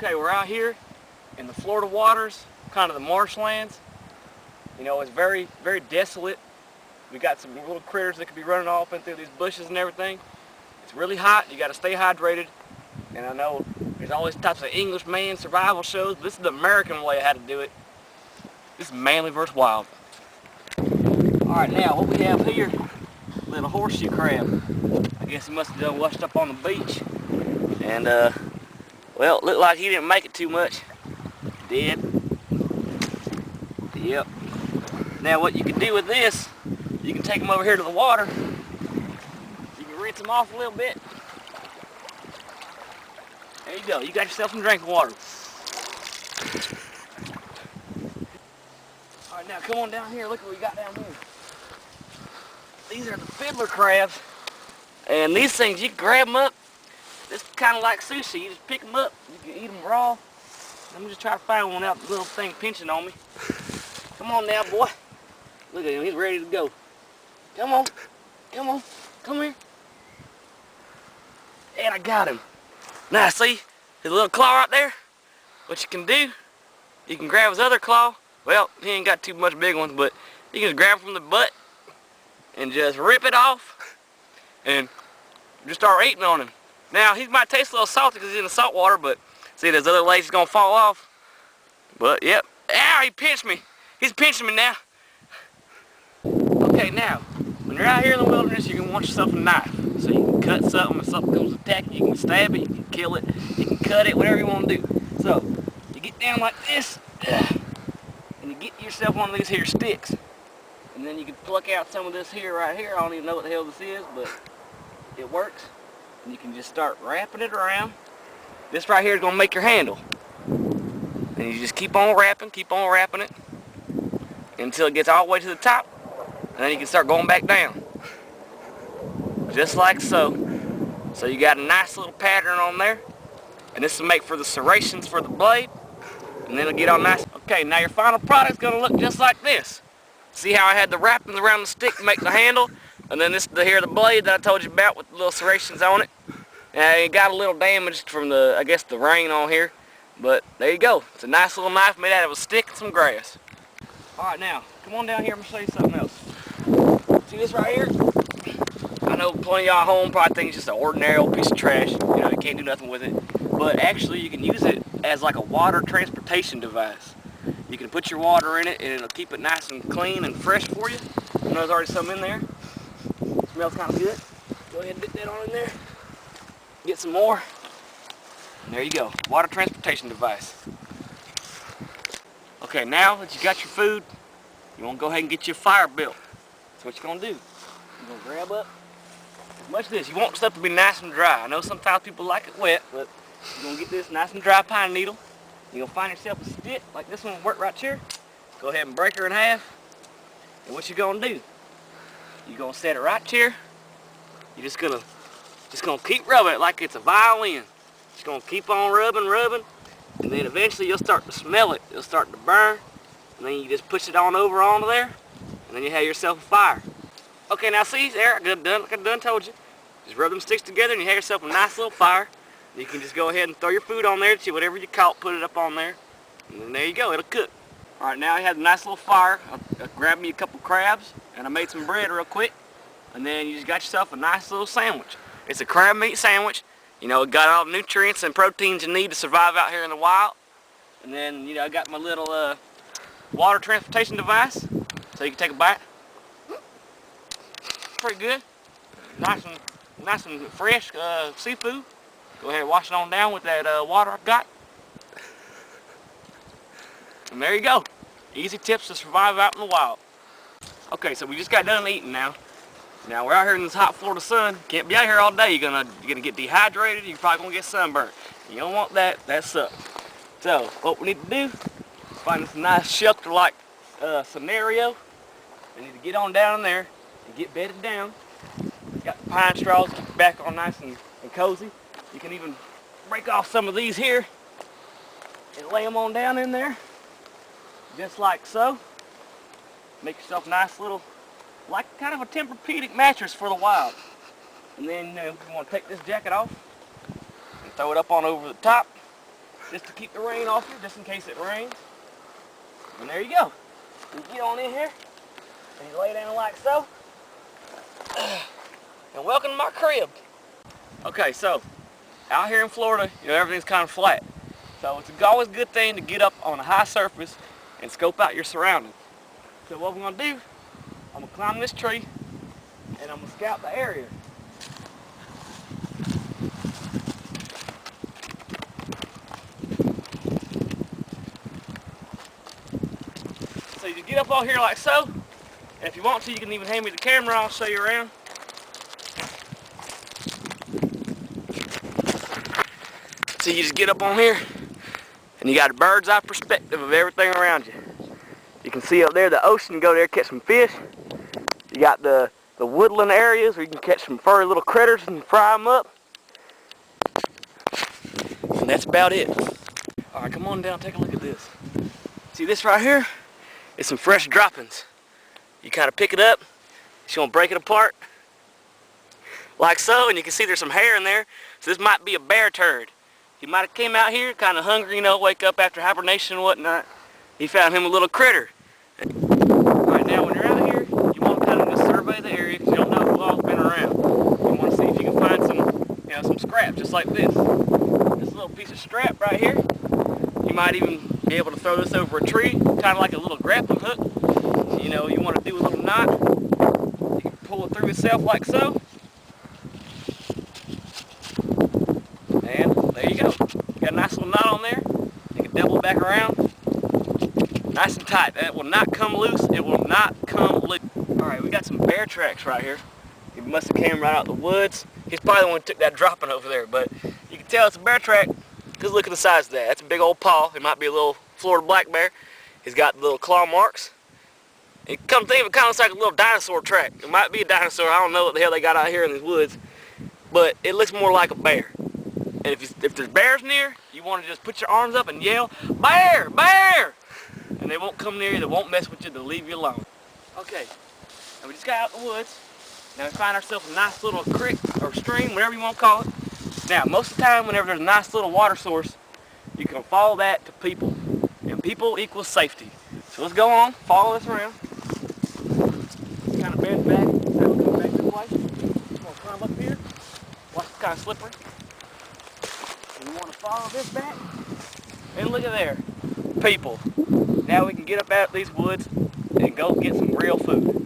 Okay, we're out here in the Florida waters, kind of the marshlands. You know, it's very, very desolate. We got some little critters that could be running off in through these bushes and everything. It's really hot. You got to stay hydrated. And I know there's all these types of English man survival shows, but this is the American way of how to do it. This is Manley versus Wild. All right, now what we have here, little horseshoe crab. I guess he must have done washed up on the beach. And well, it looked like he didn't make it too much. Did. Yep. Now what you can do with this, you can take them over here to the water. You can rinse them off a little bit. There you go. You got yourself some drinking water. All right, now come on down here. Look what we got down here. These are the fiddler crabs. And these things, you can grab them up. It's kind of like sushi. You just pick them up. You can eat them raw. Let me just try to find one without the little thing pinching on me. Come on now, boy. Look at him. He's ready to go. Come on. Come on. Come here. And I got him. Now, see? His little claw right there? What you can do, you can grab his other claw. Well, he ain't got too much big ones, but you can just grab him from the butt and just rip it off and just start eating on him. Now, he might taste a little salty because he's in the salt water, but see, his other legs is going to fall off. But, yep. Ow, he pinched me. He's pinching me now. Okay, now, when you're out here in the wilderness, you're going to want yourself a knife. So you can cut something. If something comes attacking you, you can stab it, you can kill it, you can cut it, whatever you want to do. So, you get down like this, and you get yourself one of these here sticks. And then you can pluck out some of this here right here. I don't even know what the hell this is, but it works. And you can just start wrapping it around. This right here is going to make your handle. And you just keep on wrapping it until it gets all the way to the top. And then you can start going back down. Just like so. So you got a nice little pattern on there. And this will make for the serrations for the blade. And then it'll get all nice. Okay, now your final product is going to look just like this. See how I had the wrappings around the stick to make the handle? And then this here, the blade that I told you about with the little serrations on it. And it got a little damaged from the, I guess, the rain on here. But there you go. It's a nice little knife made out of a stick and some grass. Alright, now, come on down here. I'm going to show you something else. See this right here? I know plenty of y'all home probably think it's just an ordinary old piece of trash. You know, you can't do nothing with it. But actually, you can use it as like a water transportation device. You can put your water in it and it'll keep it nice and clean and fresh for you. I know there's already some in there. Smells kind of good. Go ahead and dip that on in there. Get some more. And there you go. Water transportation device. Okay, now that you got your food, you want to go ahead and get your fire built. That's what you're going to do. You're going to grab up as much of this. You want stuff to be nice and dry. I know sometimes people like it wet, but you're going to get this nice and dry pine needle. You're going to find yourself a stick, like this one will work right here. Go ahead and break her in half. And what you're going to do, you're going to set it right here. You're just going to keep rubbing it like it's a violin. Just going to keep on rubbing. And then eventually you'll start to smell it. It'll start to burn. And then you just push it on over onto there. And then you have yourself a fire. Okay, now see, there, I done told you. Just rub them sticks together and you have yourself a nice little fire. You can just go ahead and throw your food on there, see whatever you caught, put it up on there, and then there you go, it'll cook. Alright, now I have a nice little fire. I grabbed me a couple crabs, and I made some bread real quick, and then you just got yourself a nice little sandwich. It's a crab meat sandwich. You know, it got all the nutrients and proteins you need to survive out here in the wild. And then, you know, I got my little water transportation device, so you can take a bite. Pretty good. Nice and fresh seafood. Go ahead and wash it on down with that water I've got. And there you go. Easy tips to survive out in the wild. Okay, so we just got done eating now. Now we're out here in this hot Florida sun. Can't be out here all day. You're gonna get dehydrated. You're probably gonna get sunburned. You don't want that. That sucks. So what we need to do, find this nice shelter-like scenario. We need to get on down in there and get bedded down. Got the pine straws, keep your back all nice and cozy. You can even break off some of these here and lay them on down in there, just like so. Make yourself a nice little, like kind of a Tempur-Pedic mattress for the wild. And then you want to take this jacket off and throw it up on over the top. just to keep the rain off you, just in case it rains. And there you go. You get on in here, and you lay down like so. And welcome to my crib. Okay, so out here in Florida, everything's kind of flat. So it's always a good thing to get up on a high surface and scope out your surroundings. So what we're gonna do, I'm gonna climb this tree and I'm gonna scout the area. So you get up on here like so, and if you want to, you can even hand me the camera, I'll show you around. So you just get up on here, and you got a bird's eye perspective of everything around you. You can see up there the ocean, you go there catch some fish. You got the woodland areas where you can catch some furry little critters and fry them up. And that's about it. Alright, come on down, take a look at this. See this right here? It's some fresh droppings. You kind of pick it up, you're going to break it apart, like so, and you can see there's some hair in there. So this might be a bear turd. He might have came out here kind of hungry, wake up after hibernation and whatnot. He found him a little critter. Alright, now when you're out here, you want to kind of just survey the area because you don't know who all's been around. You want to see if you can find some scrap just like this. This little piece of strap right here. You might even be able to throw this over a tree, kind of like a little grappling hook. You want to do a little knot. You can pull it through itself like so. And there you go. You got a nice little knot on there. You can double it back around. Nice and tight. That will not come loose. It will not come loose. Alright, we got some bear tracks right here. He must have came right out of the woods. He's probably the one who took that dropping over there, but you can tell it's a bear track because look at the size of that. That's a big old paw. It might be a little Florida black bear. He's got little claw marks. It come think of it, kind of looks like a little dinosaur track. It might be a dinosaur. I don't know what the hell they got out here in these woods, but it looks more like a bear. And if there's bears near, you want to just put your arms up and yell, "Bear! Bear!" And they won't come near you, they won't mess with you, they'll leave you alone. Okay, now we just got out in the woods. Now we find ourselves a nice little creek or stream, whatever you want to call it. Now, most of the time, whenever there's a nice little water source, you can follow that to people. And people equals safety. So let's go on, follow this around. Kind of bend back, so we'll come back this way. We're going to climb up here. Watch, it's kind of slippery. And you want to follow this back. And look at there, people. Now we can get up out of these woods and go get some real food.